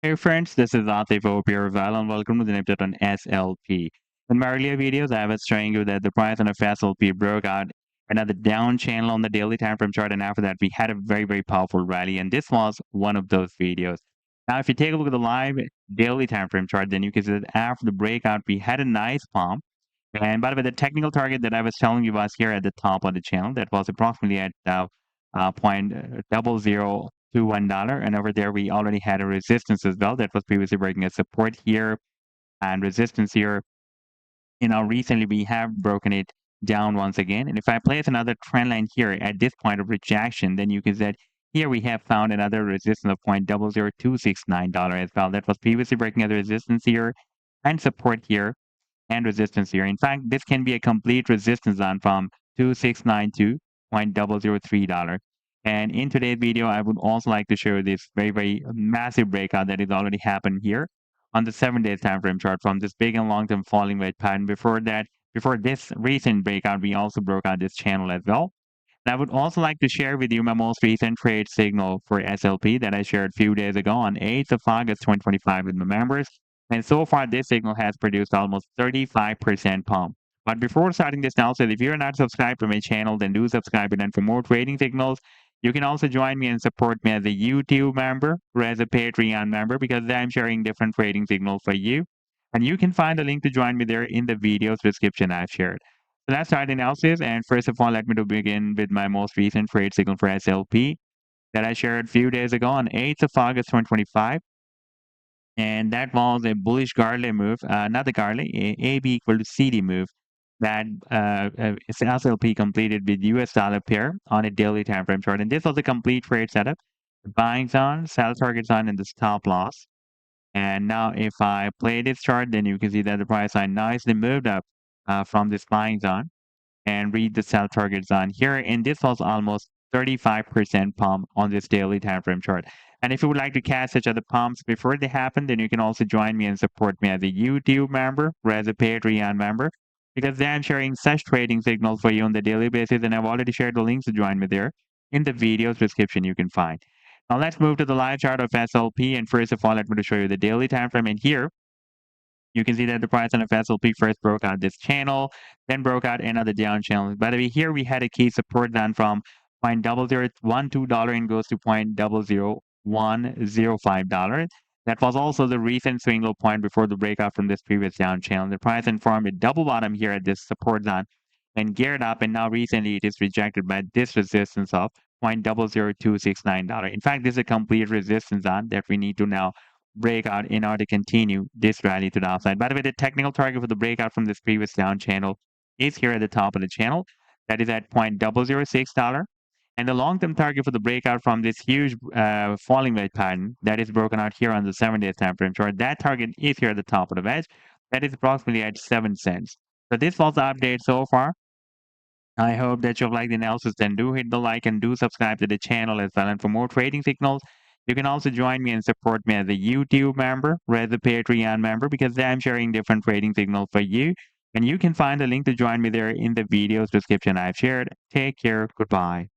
Hey friends, this is Atif here and welcome to the update on SLP. In my earlier videos, I was showing you that the price on of SLP broke out another down channel on the daily time frame chart, and after that, we had a very powerful rally, and this was one of those videos. Now, if you take a look at the live daily time frame chart, then you can see that after the breakout, we had a nice pump. And by the way, the technical target that I was telling you was here at the top of the channel. That was approximately at point double zero to $1. And over there, we already had a resistance as well that was previously breaking a support here and resistance here. Recently we have broken it down once again. And if I place another trend line here at this point of rejection, then you can see that here we have found another resistance of point double zero two six $0.00269 as well. That was previously breaking other resistance here and support here and resistance here. In fact, this can be a complete resistance zone from 2692.003. And in today's video, I would also like to show this very massive breakout that is already happened here on the 7 days time frame chart from this big and long-term falling wedge pattern. Before this recent breakout, we also broke out this channel as well. And I would also like to share with you my most recent trade signal for SLP that I shared a few days ago on 8th of August 2025 with my members. And so far, this signal has produced almost 35% pump. But before starting this analysis, if you're not subscribed to my channel, then do subscribe. And for more trading signals, you can also join me and support me as a YouTube member or as a Patreon member because I'm sharing different trading signals for you. And you can find a link to join me there in the video's description I've shared. So let's start the analysis. And first of all, let me to begin with my most recent trade signal for SLP that I shared a few days ago on 8th of August 2025. And that was a bullish Garley move, not the Garley, a AB equal to CD move that SLP completed with US dollar pair on a daily time frame chart. And this was a complete trade setup. Buying zone, sell target zone, and the stop loss. And now if I play this chart, then you can see that the price line nicely moved up from this buying zone and read the sell target zone here. And this was almost 35% pump on this daily time frame chart. And if you would like to catch such other pumps before they happen, then you can also join me and support me as a YouTube member or as a Patreon member because then I'm sharing such trading signals for you on the daily basis. And I've already shared the links to join me there in the video's description you can find. Now let's move to the live chart of SLP. And first of all, let me show you the daily time frame. And here you can see that the price on the SLP first broke out this channel, then broke out another down channel. By the way, here we had a key support down from $0.0012 and goes to $0.00105. That was also the recent swing low point before the breakout from this previous down channel. The price informed a double bottom here at this support zone and geared up, and now recently it is rejected by this resistance of $0.00269. In fact, this is a complete resistance zone that we need to now breakout in order to continue this rally to the upside. By the way, the technical target for the breakout from this previous down channel is here at the top of the channel. That is at $0.006. And the long-term target for the breakout from this huge falling wedge pattern that is broken out here on the 7 days time frame chart, that target is here at the top of the wedge. That is approximately at 7 cents. So this was the update so far. I hope that you've liked the analysis. Then do hit the like and do subscribe to the channel as well. And for more trading signals, you can also join me and support me as a YouTube member or as a Patreon member because I'm sharing different trading signals for you. And you can find the link to join me there in the video's description I've shared. Take care. Goodbye.